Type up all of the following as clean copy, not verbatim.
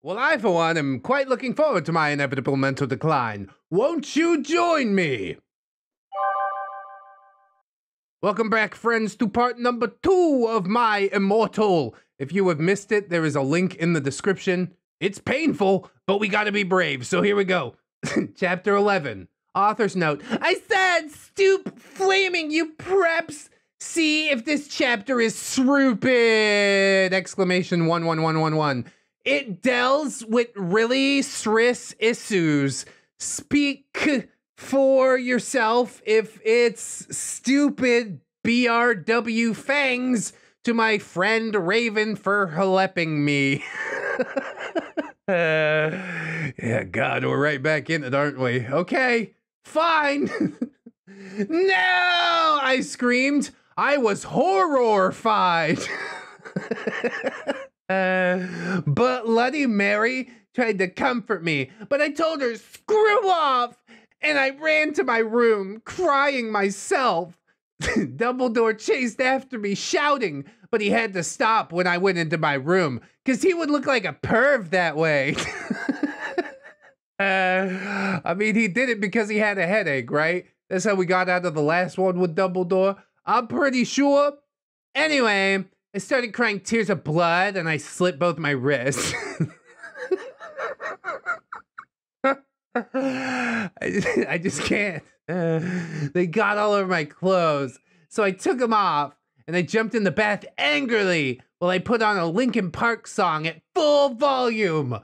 Well, I, for one, am quite looking forward to my inevitable mental decline. Won't you join me? Welcome back, friends, to part number 2 of my Immortal. If you have missed it, there is a link in the description. It's painful, but we gotta be brave, so here we go. Chapter 11. Author's note. I said, stoop flaming, you preps! See if this chapter is stupid! Exclamation 11111. It deals with really serious issues. Speak for yourself if it's stupid BRW fangs to my friend Raven for helping me. Yeah, God, we're right back in it, aren't we? Okay, fine. No, I screamed. I was horrified. But Bloody Mary tried to comfort me, but I told her, screw off, and I ran to my room, crying myself. Dumbledore chased after me, shouting, but he had to stop when I went into my room, because he would look like a perv that way. I mean, he did it because he had a headache, right? That's how we got out of the last one with Dumbledore. I'm pretty sure. Anyway, I started crying tears of blood, and I slit both my wrists. I just can't. They got all over my clothes, so I took them off, and I jumped in the bath angrily while I put on a Linkin Park song at full volume.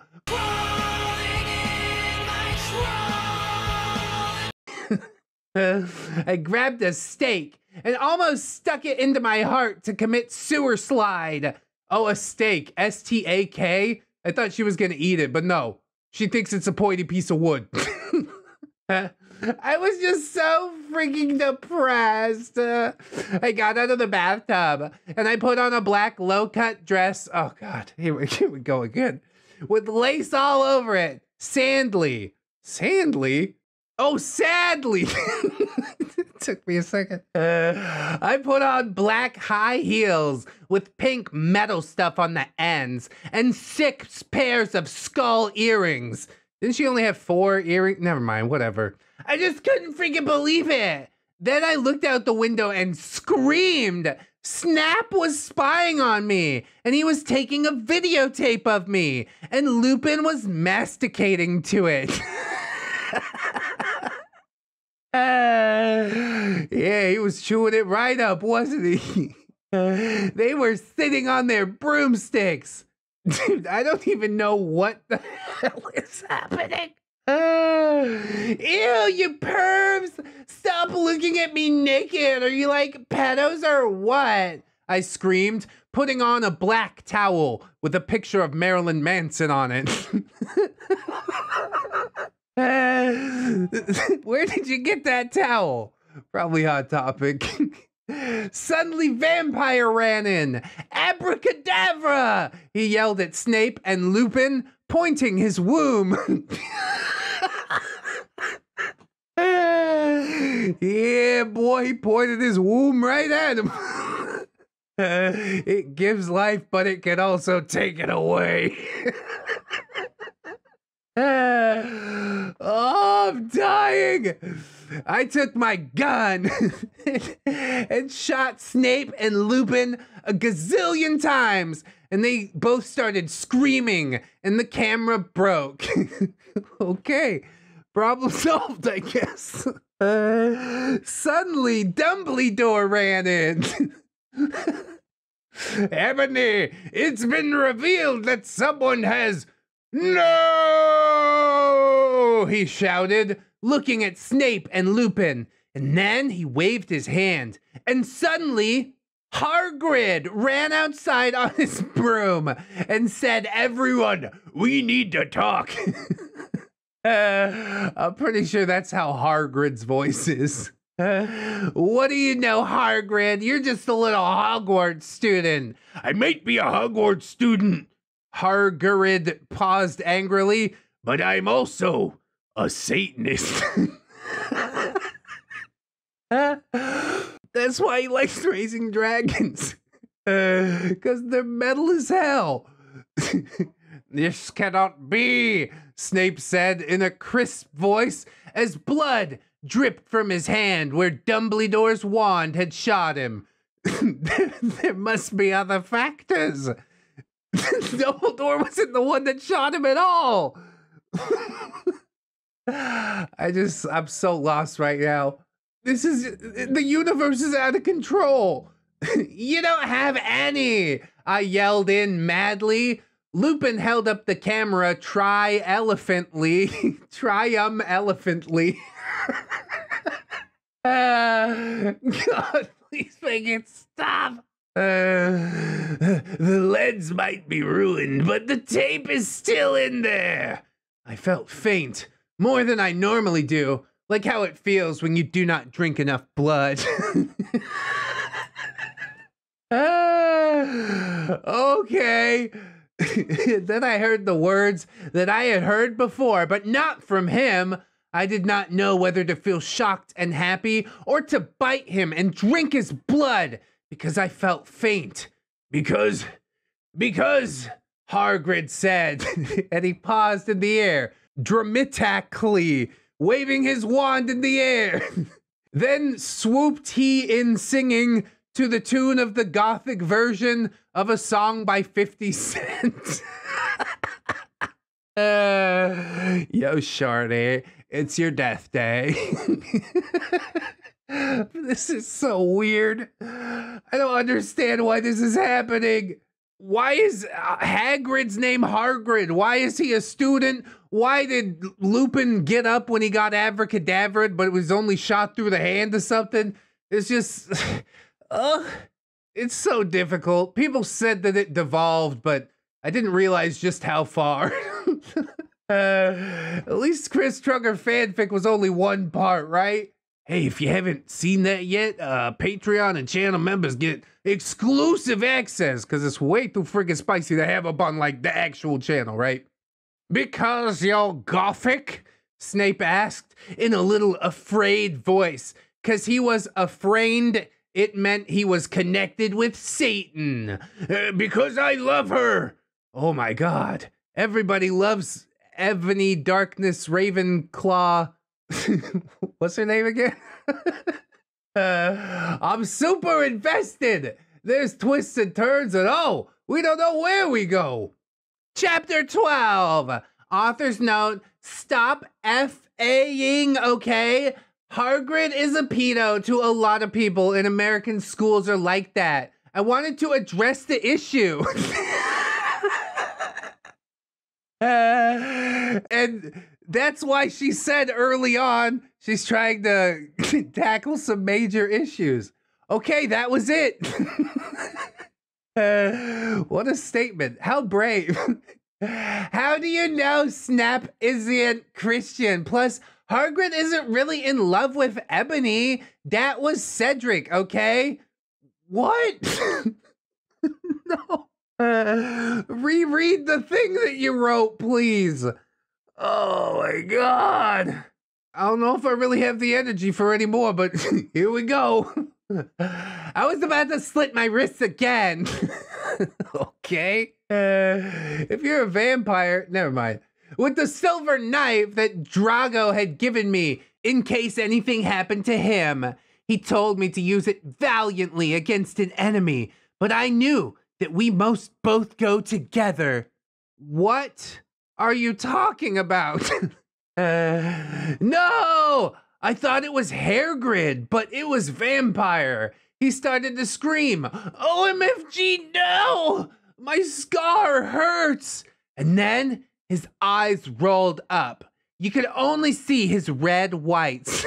I grabbed a steak and almost stuck it into my heart to commit sewer slide. Oh, a steak. S-T-A-K? I thought she was gonna eat it, but no. She thinks it's a pointy piece of wood. I was just so freaking depressed. I got out of the bathtub and I put on a black low-cut dress. Oh, God. Here we go again. With lace all over it. Sandly. Sandly? Oh, sadly. It took me a second. I put on black high heels with pink metal stuff on the ends and 6 pairs of skull earrings. Didn't she only have 4 earrings? Never mind, whatever. I just couldn't freaking believe it. Then I looked out the window and screamed. Snap was spying on me, and he was taking a videotape of me, and Lupin was masticating to it. Yeah, he was chewing it right up, wasn't he? They were sitting on their broomsticks. Dude, I don't even know what the hell is happening. Ew, you pervs! Stop looking at me naked! Are you like pedos or what? I screamed, putting on a black towel with a picture of Marilyn Manson on it. Where did you get that towel? Probably Hot Topic. Suddenly Vampire ran in. Abracadabra! He yelled at Snape and Lupin, pointing his womb. Yeah, boy, he pointed his womb right at him. It gives life, but it can also take it away. Oh, I'm dying. I took my gun and shot Snape and Lupin a gazillion times, and they both started screaming, and the camera broke. Okay, problem solved, I guess. Suddenly, Dumbledore ran in. Ebony, it's been revealed that someone has... No! He shouted, looking at Snape and Lupin, and then he waved his hand, and suddenly Hagrid ran outside on his broom and said, "Everyone, we need to talk." I'm pretty sure that's how Hagrid's voice is. What do you know, Hagrid? You're just a little Hogwarts student. I might be a Hogwarts student. Hagrid paused angrily, but I'm also a Satanist. That's why he likes raising dragons. Because they're metal as hell. This cannot be, Snape said in a crisp voice as blood dripped from his hand where Dumbledore's wand had shot him. There must be other factors. Dumbledore wasn't the one that shot him at all. I'm so lost right now. The universe is out of control. You don't have any, I yelled in madly. Lupin held up the camera triumphantly. God, please make it stop. The lens might be ruined, but the tape is still in there. I felt faint, more than I normally do, like how it feels when you do not drink enough blood. Okay. Then I heard the words that I had heard before, but not from him. I did not know whether to feel shocked and happy or to bite him and drink his blood because I felt faint. Because, Hagrid said, and he paused in the air, dramatically, waving his wand in the air. Then swooped he in singing to the tune of the Gothic version of a song by 50 Cent. Yo, Shorty, it's your death day. This is so weird. I don't understand why this is happening. Why is Hagrid's name Hagrid? Why is he a student? Why did Lupin get up when he got abracadabraed, but it was only shot through the hand or something? It's just... it's so difficult. People said that it devolved, but I didn't realize just how far. At least Chris Trugger fanfic was only one part, right? Hey, if you haven't seen that yet, Patreon and channel members get exclusive access, because it's way too freaking spicy to have up on, like, the actual channel, right? Because you're Gothic? Snape asked in a little afraid voice, because he was afraid. It meant he was connected with Satan. Because I love her. Oh my God. Everybody loves Ebony Darkness Ravenclaw. What's her name again? I'm super invested. There's twists and turns and oh, we don't know where we go. Chapter 12. Author's note, stop F-A-ing, okay? Hagrid is a pedo to a lot of people, and American schools are like that. I wanted to address the issue. And that's why she said early on, she's trying to tackle some major issues. Okay, that was it. What a statement. How brave. How do you know Snap isn't Christian? Plus, Hagrid isn't really in love with Ebony. That was Cedric, okay? What? No. Reread the thing that you wrote, please. Oh my God. I don't know if I really have the energy for any more, but here we go. I was about to slit my wrists again. Okay. If you're a vampire, never mind. With the silver knife that Drago had given me in case anything happened to him, he told me to use it valiantly against an enemy, but I knew that we must both go together. What are you talking about? No! I thought it was Hagrid, but it was vampire. He started to scream, OMFG, no! My scar hurts! And then his eyes rolled up. You could only see his red whites.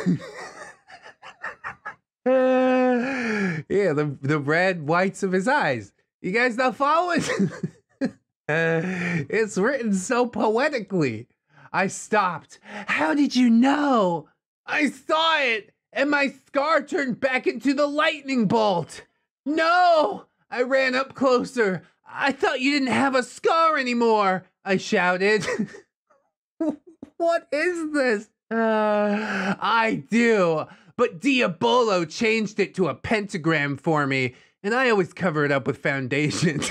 Yeah, the red whites of his eyes. You guys not following? It's written so poetically. I stopped. How did you know? I saw it, and my scar turned back into the lightning bolt. No! I ran up closer. I thought you didn't have a scar anymore, I shouted. What is this? I do, but Diabolo changed it to a pentagram for me, and I always cover it up with foundation.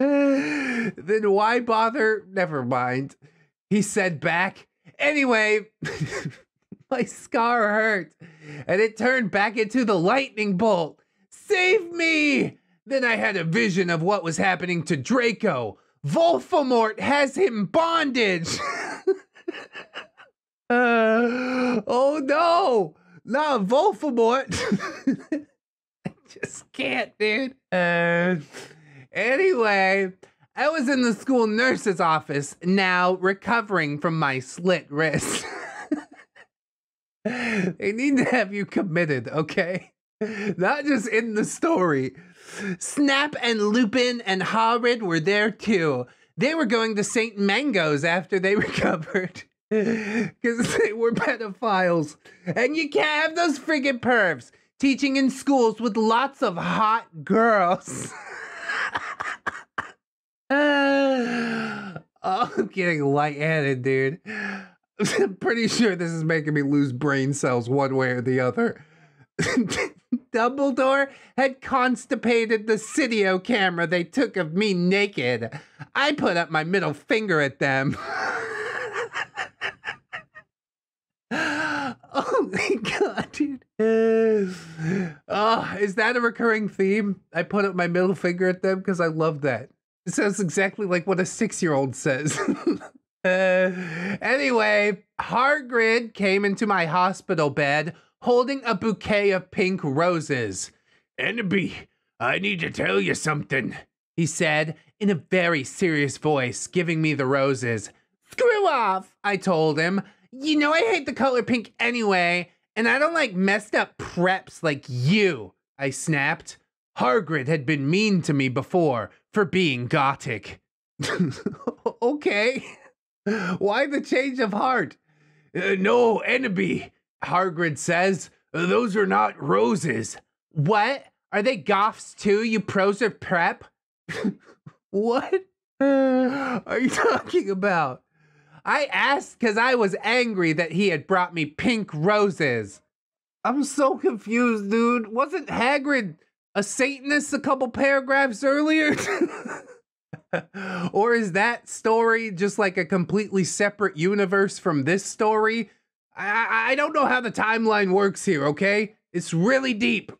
Then why bother? Never mind. He said back. Anyway, my scar hurt, and it turned back into the lightning bolt. Save me! Then I had a vision of what was happening to Draco. Voldemort has him bondage. Oh no, not Voldemort. I just can't, dude. Anyway, I was in the school nurse's office, now recovering from my slit wrist. They need to have you committed, okay? Not just in the story. Snap and Lupin and Hagrid were there too. They were going to St. Mango's after they recovered. Because they were pedophiles. And you can't have those friggin' pervs teaching in schools with lots of hot girls. Oh, I'm getting lightheaded, dude. I'm pretty sure this is making me lose brain cells one way or the other. Dumbledore had constipated the video camera they took of me naked. I put up my middle finger at them. Oh my god, dude. Oh, is that a recurring theme? I put up my middle finger at them because I love that. It sounds exactly like what a 6-year-old says. Anyway, Hagrid came into my hospital bed holding a bouquet of pink roses. Enby, I need to tell you something, he said in a very serious voice, giving me the roses. Screw off, I told him. You know I hate the color pink anyway, and I don't like messed up preps like you, I snapped. Hagrid had been mean to me before for being gothic. Okay. Why the change of heart? No, Enby, Hagrid says. Those are not roses. What? Are they goths too, you pros or prep? What are you talking about? I asked because I was angry that he had brought me pink roses. I'm so confused, dude. Wasn't Hagrid a Satanist a couple paragraphs earlier? Or is that story just like a completely separate universe from this story? I don't know how the timeline works here, okay? It's really deep.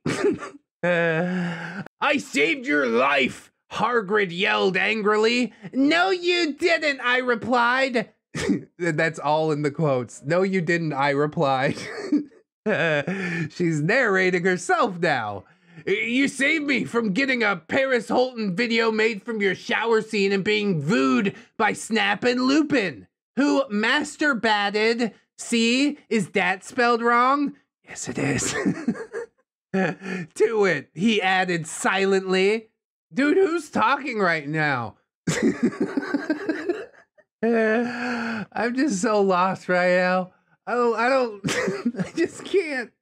I saved your life, Hagrid yelled angrily. No, you didn't, I replied. That's all in the quotes. No, you didn't, I replied. She's narrating herself now. You saved me from getting a Paris Hilton video made from your shower scene and being vooed by Snap and Lupin, who masturbated. See, is that spelled wrong? Yes, it is. To it, he added silently. Dude, who's talking right now? I'm just so lost right now. I just can't.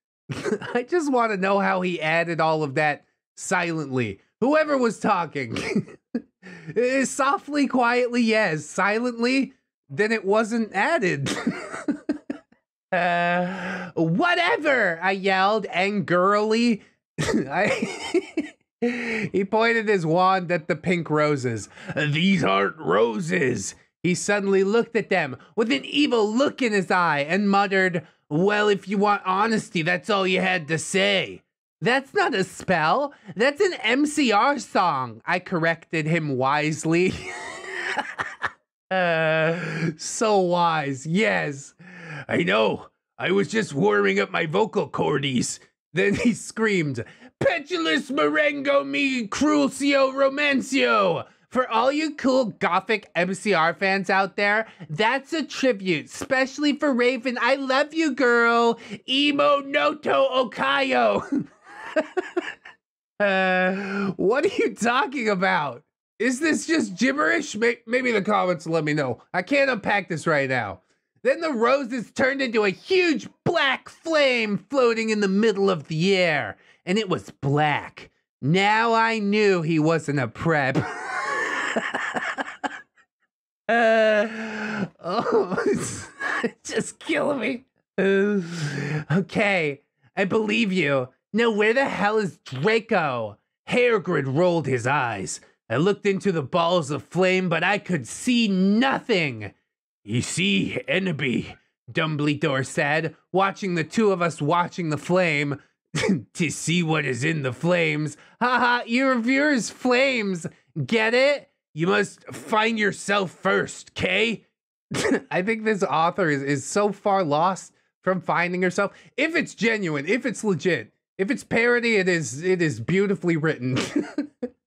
I just want to know how he added all of that silently. Whoever was talking. Softly, quietly, yes. Silently, then it wasn't added. Whatever, I yelled angrily. He pointed his wand at the pink roses. These aren't roses. He suddenly looked at them with an evil look in his eye and muttered, well, if you want honesty, that's all you had to say. That's not a spell. That's an MCR song, I corrected him wisely. So wise, yes. I know. I was just warming up my vocal cordies. Then he screamed, Petulus Marengo mi crucio romancio. For all you cool gothic MCR fans out there, that's a tribute, especially for Raven. I love you, girl. Emo noto okayo. What are you talking about? Is this just gibberish? Maybe the comments will let me know. I can't unpack this right now. Then the roses turned into a huge black flame floating in the middle of the air. And it was black. Now I knew he wasn't a prep. Oh, it's just killing me. Okay, I believe you. Now where the hell is Draco? Hagrid rolled his eyes. I looked into the balls of flame, but I could see nothing. You see, enemy, Dumbledore said, watching the two of us watching the flame. To see what is in the flames. Haha, your viewers flames. Get it? You must find yourself first, Kay? I think this author is so far lost from finding herself. If it's genuine, if it's legit, if it's parody, it is beautifully written.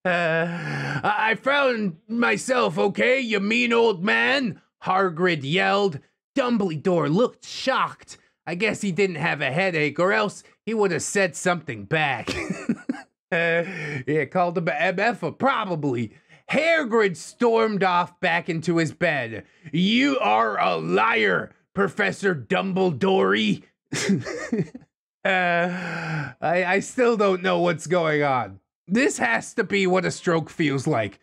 I found myself, okay, you mean old man? Hagrid yelled. Dumbledore looked shocked. I guess he didn't have a headache, or else he would have said something back. Yeah, called him a MF, probably. Hagrid stormed off back into his bed. You are a liar, Professor Dumbledore. I still don't know what's going on. This has to be what a stroke feels like.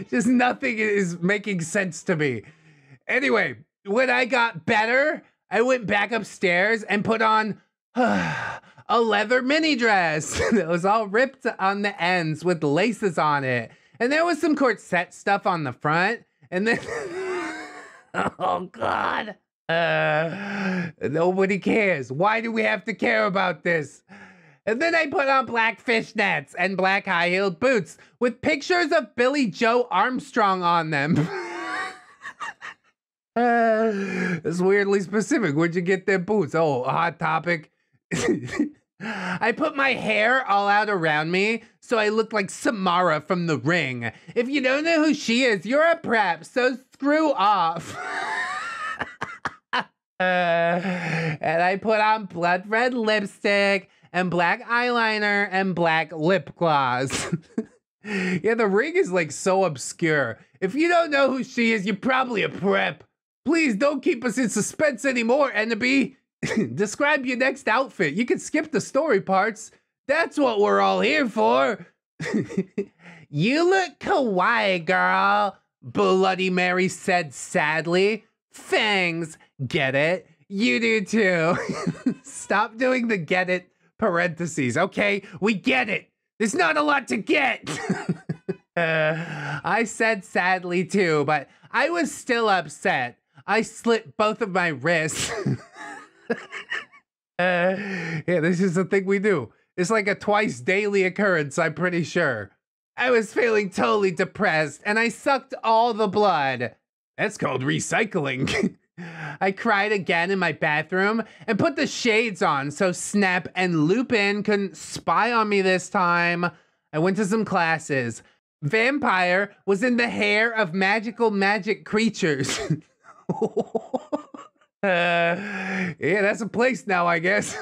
Just nothing is making sense to me. Anyway, when I got better, I went back upstairs and put on a leather mini dress that was all ripped on the ends with laces on it. And there was some corset stuff on the front. And then, oh God, nobody cares. Why do we have to care about this? And then I put on black fishnets and black high-heeled boots with pictures of Billy Joe Armstrong on them. It's weirdly specific. Where'd you get them boots? Oh, a hot topic. I put my hair all out around me, so I looked like Samara from The Ring. If you don't know who she is, you're a prep, so screw off. And I put on blood red lipstick and black eyeliner and black lip gloss. Yeah, The Ring is like so obscure. If you don't know who she is, you're probably a prep. Please don't keep us in suspense anymore, enemy. Describe your next outfit. You can skip the story parts. That's what we're all here for. You look kawaii, girl, Bloody Mary said sadly. Thanks. Get it? You do too. Stop doing the get it parentheses, okay? We get it. There's not a lot to get. I said sadly too, but I was still upset. I slit both of my wrists. Yeah, this is the thing we do. It's like a twice daily occurrence, I'm pretty sure. I was feeling totally depressed, and I sucked all the blood. That's called recycling. I cried again in my bathroom and put the shades on so Snap and Lupin couldn't spy on me this time. I went to some classes. Vampire was in the hair of magical magic creatures. Yeah, that's a place now, I guess.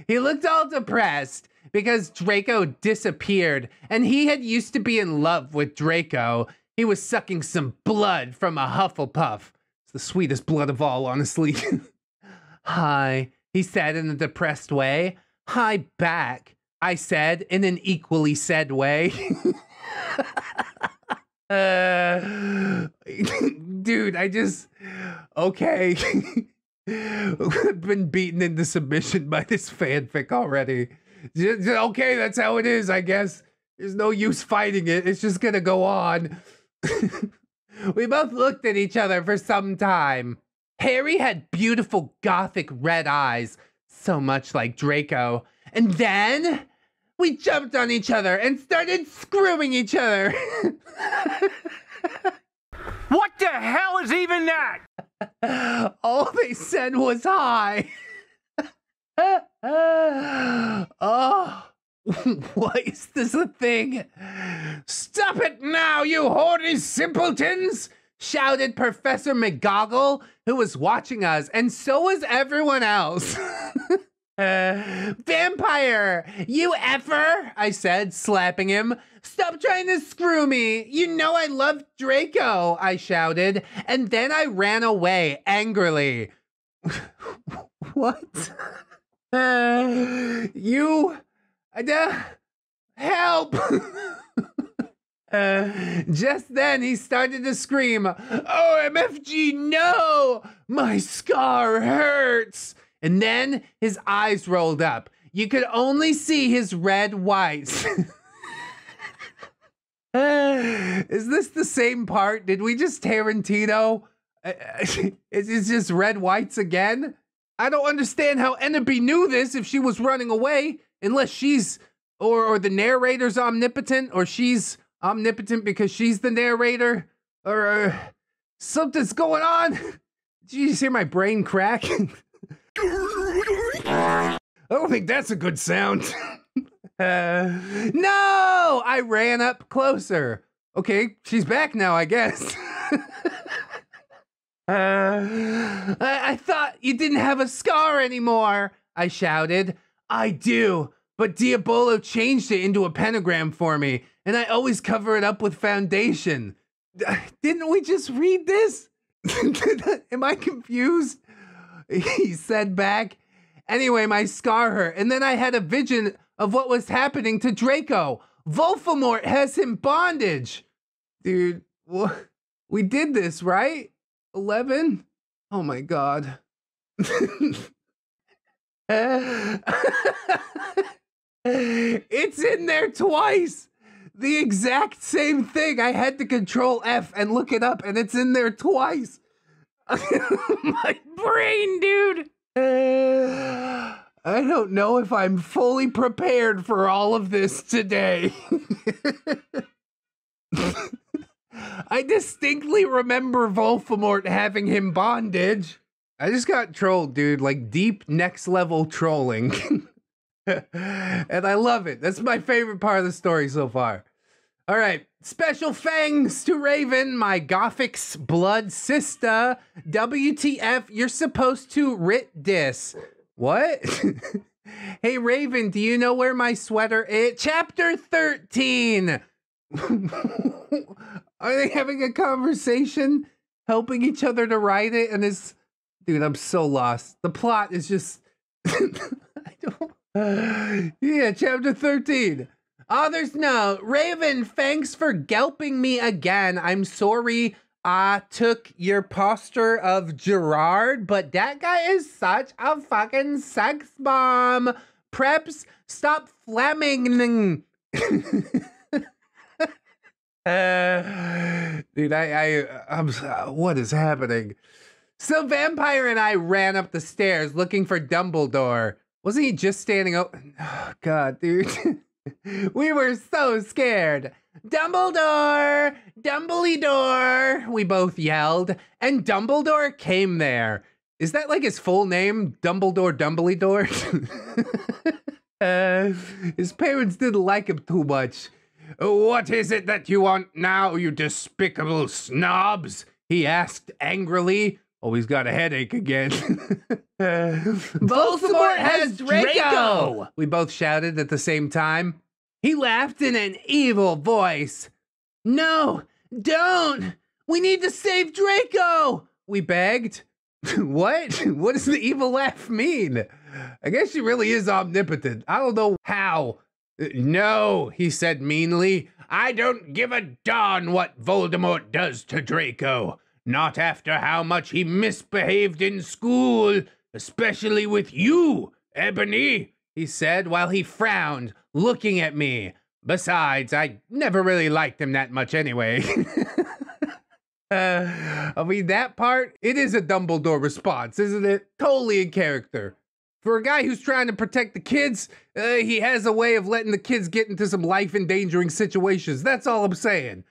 He looked all depressed because Draco disappeared, and he had used to be in love with Draco. He was sucking some blood from a Hufflepuff. It's the sweetest blood of all, honestly. Hi, he said in a depressed way. Hi back, I said in an equally said way. Dude, okay. I've been beaten into submission by this fanfic already. Okay, that's how it is, I guess. There's no use fighting it. It's just gonna go on. We both looked at each other for some time. Harry had beautiful gothic red eyes, so much like Draco. And then we jumped on each other and started screwing each other. What the hell is even that? All they said was hi. Oh, why is this a thing? Stop it now, you horny simpletons! Shouted Professor McGoggle, who was watching us, and so was everyone else. Vampire, you effer, I said, slapping him. Stop trying to screw me. You know I love Draco, I shouted, and then I ran away angrily. What? Help! Just then he started to scream, OMFG, no! My scar hurts! And then his eyes rolled up. You could only see his red whites. Is this the same part? Did we just Tarantino? Is it just red whites again? I don't understand how Enderby knew this if she was running away, unless she's, or the narrator's omnipotent, or she's omnipotent because she's the narrator, or something's going on. Did you just hear my brain crack? I don't think that's a good sound. No! I ran up closer. Okay, she's back now, I guess. I thought you didn't have a scar anymore, I shouted. I do, but Diabolo changed it into a pentagram for me, and I always cover it up with foundation. Didn't we just read this? Am I confused? He said back. Anyway, my scar hurt, and then I had a vision of what was happening to Draco. Voldemort has him bondage. Dude, we did this, right? 11? Oh my God. It's in there twice. The exact same thing. I had to control F and look it up, and it's in there twice. My brain, dude. I don't know if I'm fully prepared for all of this today. I distinctly remember Voldemort having him bondage. I just got trolled, dude, like deep next level trolling. And I love it. That's my favorite part of the story so far. All right, special thanks to Raven, my Gothic's blood sister. WTF, you're supposed to writ this. What? Hey, Raven, do you know where my sweater is? Chapter 13. Are they having a conversation? Helping each other to write it? And it's... Dude, I'm so lost. The plot is just... I don't... Yeah, chapter 13. Author's note. Raven, thanks for gelping me again. I'm sorry I took your poster of Gerard, but that guy is such a fucking sex bomb. Preps, stop flamming. Dude, I'm what is happening? So Vampire and I ran up the stairs looking for Dumbledore. Wasn't he just standing up? Oh, God, dude. We were so scared. Dumbledore! Dumbledore! We both yelled, and Dumbledore came there. Is that like his full name? Dumbledore Dumbledore? His parents didn't like him too much. What is it that you want now, you despicable snobs? He asked angrily. Oh, he's got a headache again. Voldemort has Draco! We both shouted at the same time. He laughed in an evil voice. No, don't! We need to save Draco! We begged. What? What does the evil laugh mean? I guess she really is omnipotent. I don't know how. No, he said meanly. I don't give a darn what Voldemort does to Draco. Not after how much he misbehaved in school, especially with you, Ebony, he said while he frowned, looking at me. Besides, I never really liked him that much anyway. I mean, that part, it is a Dumbledore response, isn't it? Totally in character. For a guy who's trying to protect the kids, he has a way of letting the kids get into some life-endangering situations. That's all I'm saying.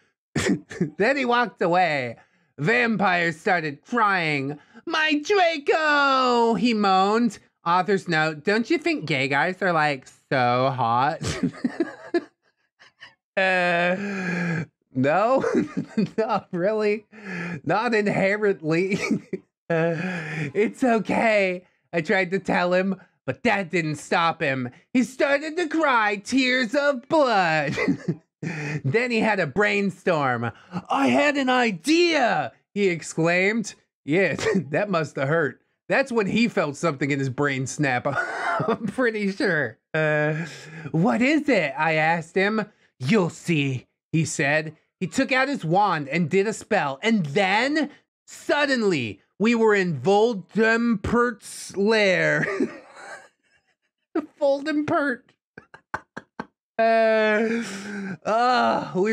Then he walked away. Vampire started crying. My Draco, he moaned. Author's note, don't you think gay guys are like so hot? No, not really. Not inherently. It's okay. I tried to tell him, but that didn't stop him. He started to cry tears of blood. Then he had a brainstorm. I had an idea, he exclaimed. Yeah, that must have hurt. That's when he felt something in his brain snap. I'm pretty sure. What is it? I asked him. You'll see, he said. He took out his wand and did a spell. And then, suddenly, we were in Voldemort's lair. Voldemort. We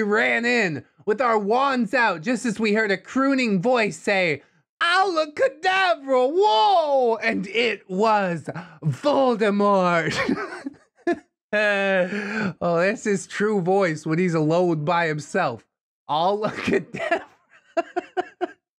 ran in with our wands out just as we heard a crooning voice say, "Alacadabra, whoa!" And it was Voldemort. Oh, that's his true voice when he's alone by himself. Alacadabra.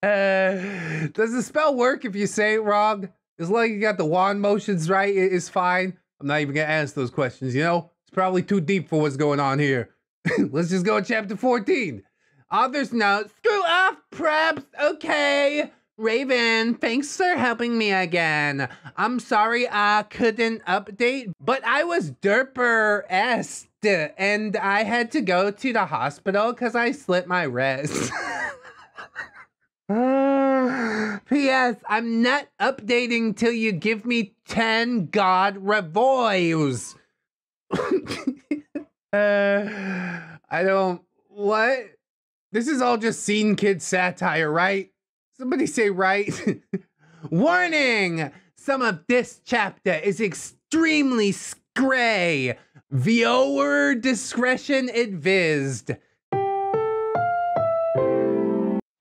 Does the spell work if you say it wrong? As long as you got the wand motions right, it's fine. I'm not even gonna ask those questions, you know? It's probably too deep for what's going on here. Let's just go to chapter 14. Author's note, screw off, preps, okay. Raven, thanks for helping me again. I'm sorry I couldn't update, but I was derper-est and I had to go to the hospital because I slipped my wrist. P.S. I'm not updating till you give me 10 God revoiws. I don't... What? This is all just scene kid satire, right? Somebody say right. Warning! Some of this chapter is extremely scray. Viewer discretion advised.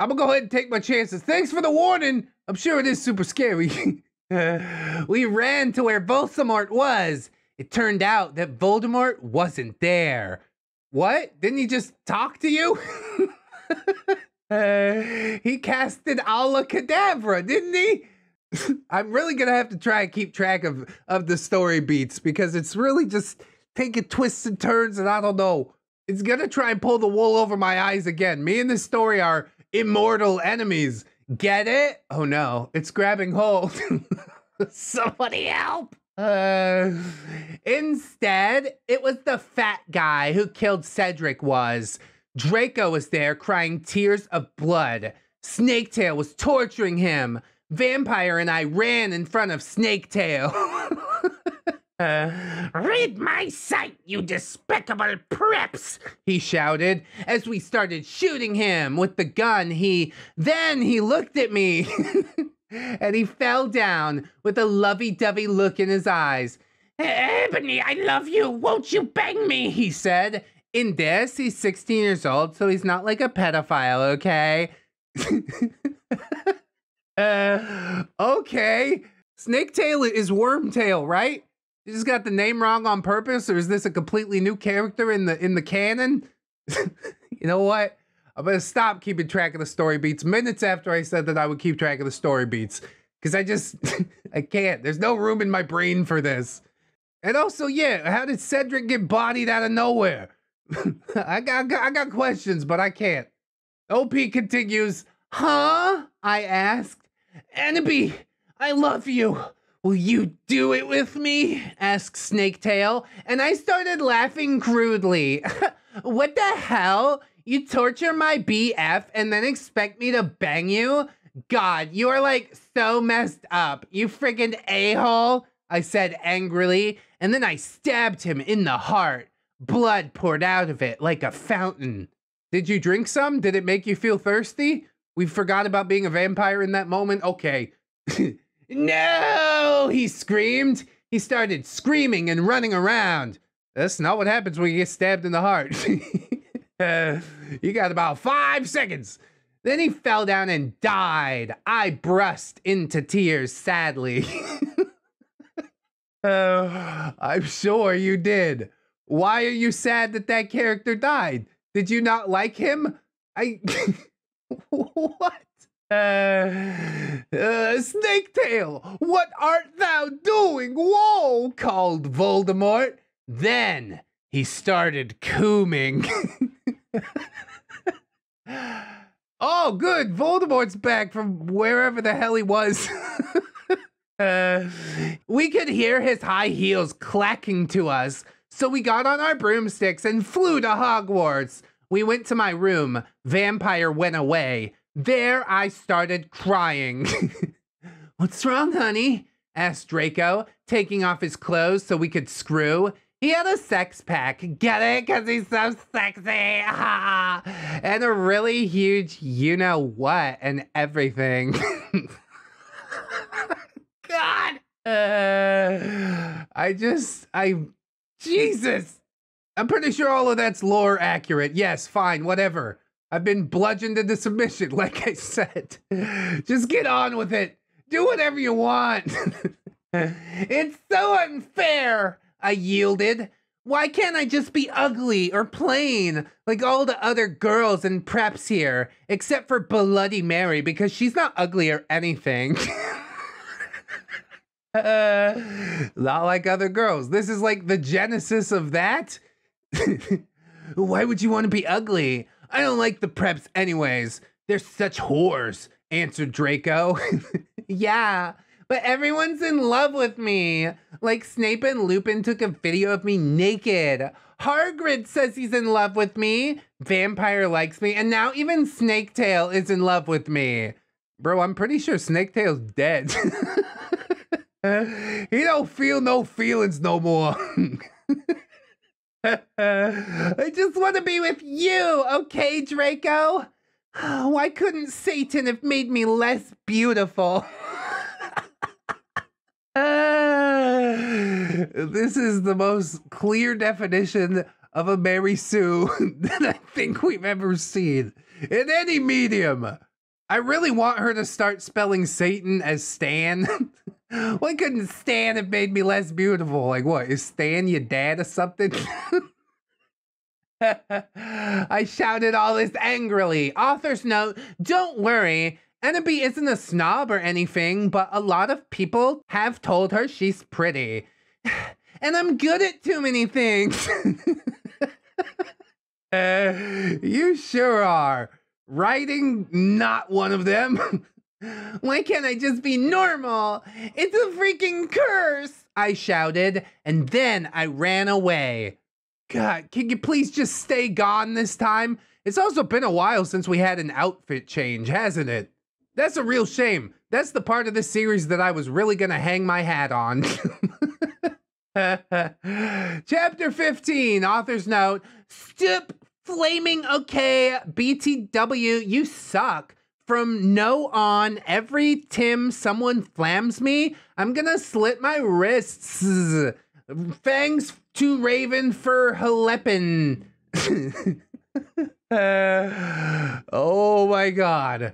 I'm gonna go ahead and take my chances. Thanks for the warning. I'm sure it is super scary. We ran to where Voldemort was. It turned out that Voldemort wasn't there. What? Didn't he just talk to you? He casted Alacadabra, didn't he? I'm really gonna have to try and keep track of the story beats because it's really just taking twists and turns and I don't know. It's gonna try and pull the wool over my eyes again. Me and this story are immortal enemies. Get it? Oh no, it's grabbing hold. Somebody help. Instead, it was the fat guy who killed Cedric was. Draco was there crying tears of blood. Snaketail was torturing him. Vampire and I ran in front of Snaketail. Read my sight, you despicable preps, he shouted as we started shooting him with the gun. Then he looked at me and he fell down with a lovey-dovey look in his eyes. Ebony, I love you. Won't you bang me? He said. In this, he's 16 years old, so he's not like a pedophile, okay? Okay. Snaketail is Wormtail, right? You just got the name wrong on purpose, or is this a completely new character in the canon? You know what? I'm gonna stop keeping track of the story beats minutes after I said that I would keep track of the story beats. Because I just, I can't. There's no room in my brain for this. And also, yeah, how did Cedric get bodied out of nowhere? I got questions, but I can't. OP continues, huh? I asked. Annabee, I love you. Will you do it with me? Asked Snaketail, and I started laughing crudely. What the hell? You torture my BF and then expect me to bang you? God, you are like so messed up. You friggin' a-hole, I said angrily, and then I stabbed him in the heart. Blood poured out of it like a fountain. Did you drink some? Did it make you feel thirsty? We forgot about being a vampire in that moment? Okay. No, he screamed. He started screaming and running around. That's not what happens when you get stabbed in the heart. You got about 5 seconds. Then he fell down and died. I burst into tears sadly. I'm sure you did. Why are you sad that that character died? Did you not like him? What? Snaketail, what art thou doing? Whoa, called Voldemort. Then he started cooming. Oh, good. Voldemort's back from wherever the hell he was. We could hear his high heels clacking to us, so we got on our broomsticks and flew to Hogwarts. We went to my room. Vampire went away. There I started crying. What's wrong, honey? Asked Draco, taking off his clothes so we could screw. He had a sex pack. Get it? Because he's so sexy. And a really huge you-know-what and everything. God. Jesus. I'm pretty sure all of that's lore accurate. Yes, fine, whatever. I've been bludgeoned into submission, like I said. Just get on with it. Do whatever you want. It's so unfair, I yielded. Why can't I just be ugly or plain like all the other girls and preps here, except for Bloody Mary, because she's not ugly or anything. Not like other girls. This is like the genesis of that. Why would you want to be ugly? I don't like the preps anyways. They're such whores, answered Draco. Yeah, but everyone's in love with me. Like Snape and Lupin took a video of me naked. Hagrid says he's in love with me. Vampire likes me. And now even Snaketail is in love with me. Bro, I'm pretty sure Snaketail's dead. He don't feel no feelings no more. I just want to be with you, okay, Draco? Why couldn't Satan have made me less beautiful? This is the most clear definition of a Mary Sue that I think we've ever seen in any medium. I really want her to start spelling Satan as Stan. Why couldn't Stan have made me less beautiful? Like what, is Stan your dad or something? I shouted all this angrily. Author's note, don't worry. Ennaby isn't a snob or anything, but a lot of people have told her she's pretty. And I'm good at too many things. You sure are. Writing, not one of them. Why can't I just be normal? It's a freaking curse, I shouted, and then I ran away. God, can you please just stay gone this time? It's also been a while since we had an outfit change, hasn't it? That's a real shame. That's the part of this series that I was really gonna hang my hat on. Chapter 15, author's note. Stop flaming okay, BTW, you suck. From no on, every Tim someone flams me, I'm gonna slit my wrists. Thanks to Raven for Haleppin. Oh my god.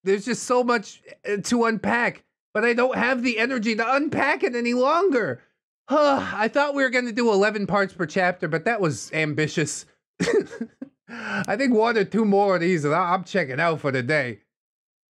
There's just so much to unpack, but I don't have the energy to unpack it any longer. I thought we were gonna do 11 parts per chapter, but that was ambitious. I think 1 or 2 more of these and I'm checking out for the day.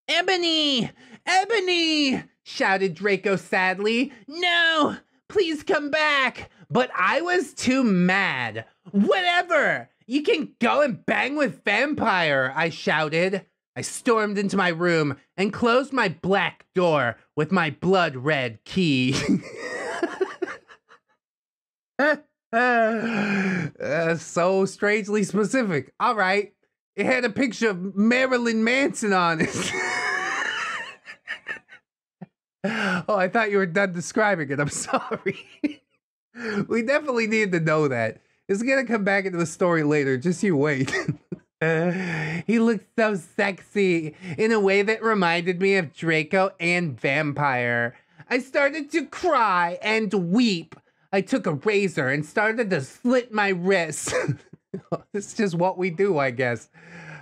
Ebony! Ebony! Shouted Draco sadly. No! Please come back! But I was too mad. Whatever! You can go and bang with Vampire, I shouted. I stormed into my room and closed my black door with my blood red key. So strangely specific. All right. It had a picture of Marilyn Manson on it. Oh, I thought you were done describing it. I'm sorry. We definitely needed to know that. It's gonna come back into the story later. Just you wait. He looked so sexy in a way that reminded me of Draco and Vampire. I started to cry and weep. I took a razor and started to slit my wrists. This is just what we do, I guess.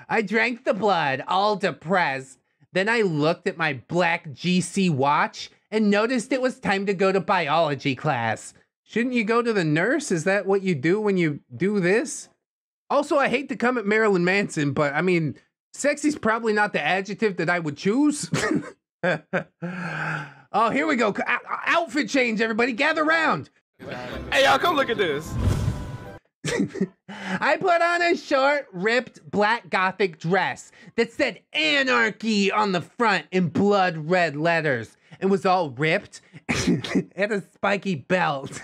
I drank the blood, all depressed. Then I looked at my black GC watch and noticed it was time to go to biology class. Shouldn't you go to the nurse? Is that what you do when you do this? Also, I hate to come at Marilyn Manson, but I mean, sexy's probably not the adjective that I would choose. Oh, here we go. Outfit change, everybody. Gather round. Hey, y'all, come look at this. I put on a short, ripped, black gothic dress that said anarchy on the front in blood red letters. It was all ripped and a spiky belt.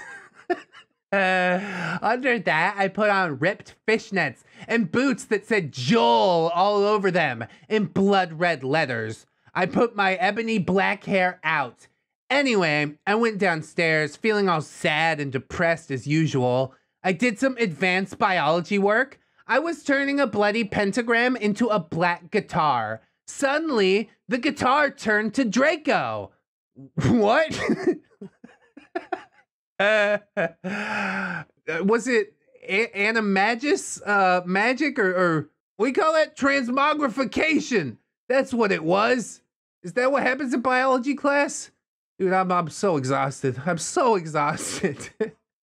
Under that, I put on ripped fishnets and boots that said Joel all over them in blood red letters. I put my ebony black hair out. Anyway, I went downstairs feeling all sad and depressed as usual. I did some advanced biology work. I was turning a bloody pentagram into a black guitar. Suddenly, the guitar turned to Draco. What? Was it animagus magic, or we call that transmogrification. That's what it was. Is that what happens in biology class? Dude, I'm so exhausted. I'm so exhausted.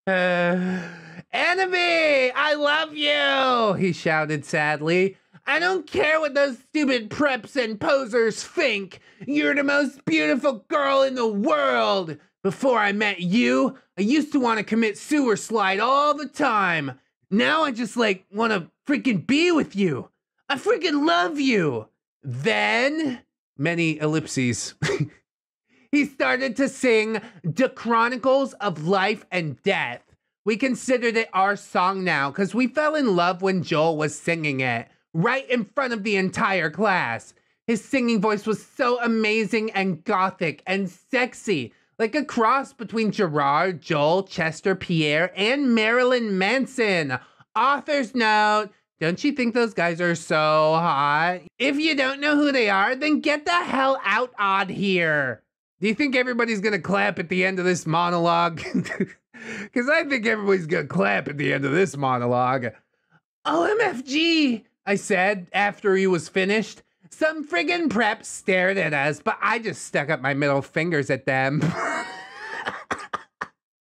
Enemy, I love you, he shouted sadly. I don't care what those stupid preps and posers think. You're the most beautiful girl in the world. Before I met you, I used to want to commit sewer slide all the time. Now I just like want to freaking be with you. I freaking love you. Then, many ellipses, he started to sing The Chronicles of Life and Death. We considered it our song now because we fell in love when Joel was singing it right in front of the entire class. His singing voice was so amazing and gothic and sexy, like a cross between Gerard, Joel, Chester, Pierre, and Marilyn Manson. Author's note, don't you think those guys are so hot? If you don't know who they are, then get the hell out of here. Do you think everybody's gonna clap at the end of this monologue? Because I think everybody's gonna clap at the end of this monologue. OMFG, I said after he was finished. Some friggin' preps stared at us, but I just stuck up my middle fingers at them.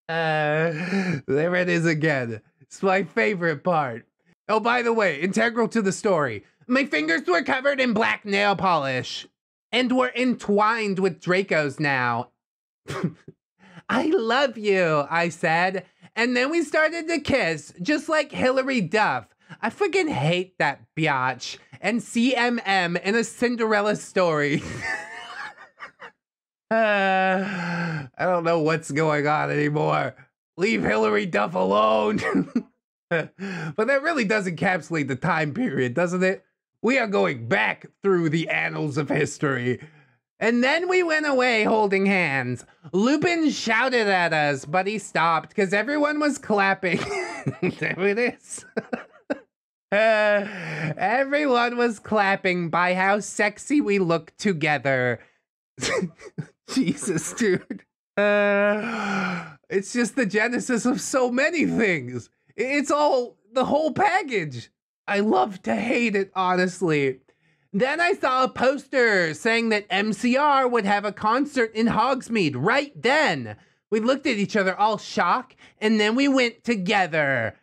There it is again. It's my favorite part. Oh, by the way, integral to the story. My fingers were covered in black nail polish and were entwined with Dracos now. I love you, I said. And then we started to kiss, just like Hilary Duff. I freaking hate that biatch and CMM in A Cinderella Story. I don't know what's going on anymore. Leave Hilary Duff alone. But that really does encapsulate the time period, doesn't it? We are going back through the annals of history. And then we went away holding hands. Lupin shouted at us, but he stopped because everyone was clapping. There it is. Everyone was clapping by how sexy we looked together. Jesus, dude. It's just the genesis of so many things. It's all the whole package. I love to hate it, honestly. Then I saw a poster saying that MCR would have a concert in Hogsmeade right then. We looked at each other all shocked, and then we went together.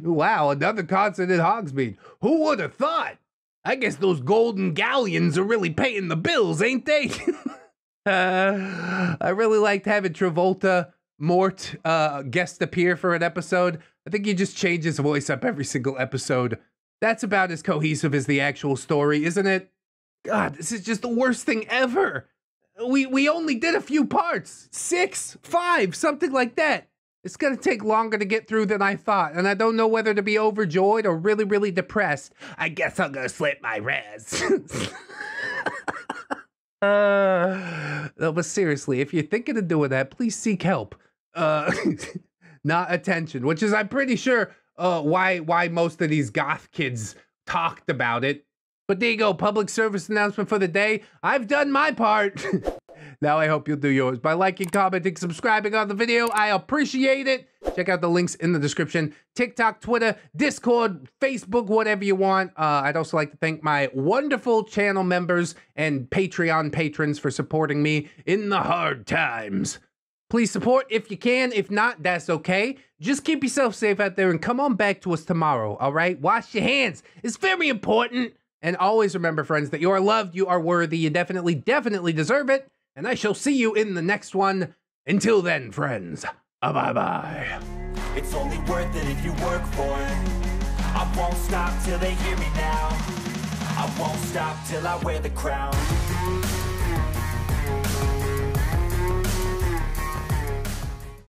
Wow, another concert in Hogsmeade. Who would have thought? I guess those golden galleons are really paying the bills, ain't they? I really liked having Travolta Mort guest appear for an episode. I think he just changed his voice up every single episode. That's about as cohesive as the actual story, isn't it? God, this is just the worst thing ever. We only did a few parts. 6, 5, something like that. It's gonna take longer to get through than I thought, and I don't know whether to be overjoyed or really, really depressed. I guess I'll go slip my res. No, but seriously, if you're thinking of doing that, please seek help. Not attention, which is, I'm pretty sure, why most of these goth kids talked about it. But there you go, public service announcement for the day. I've done my part. Now I hope you'll do yours by liking, commenting, subscribing on the video. I appreciate it. Check out the links in the description. TikTok, Twitter, Discord, Facebook, whatever you want. I'd also like to thank my wonderful channel members and Patreon patrons for supporting me in the hard times. Please support if you can. If not, that's okay. Just keep yourself safe out there and come on back to us tomorrow, all right? Wash your hands. It's very important. And always remember, friends, that you are loved, you are worthy, you definitely, definitely deserve it. And I shall see you in the next one. Until then, friends, bye-bye. It's only worth it if you work for it. I won't stop till they hear me now. I won't stop till I wear the crown.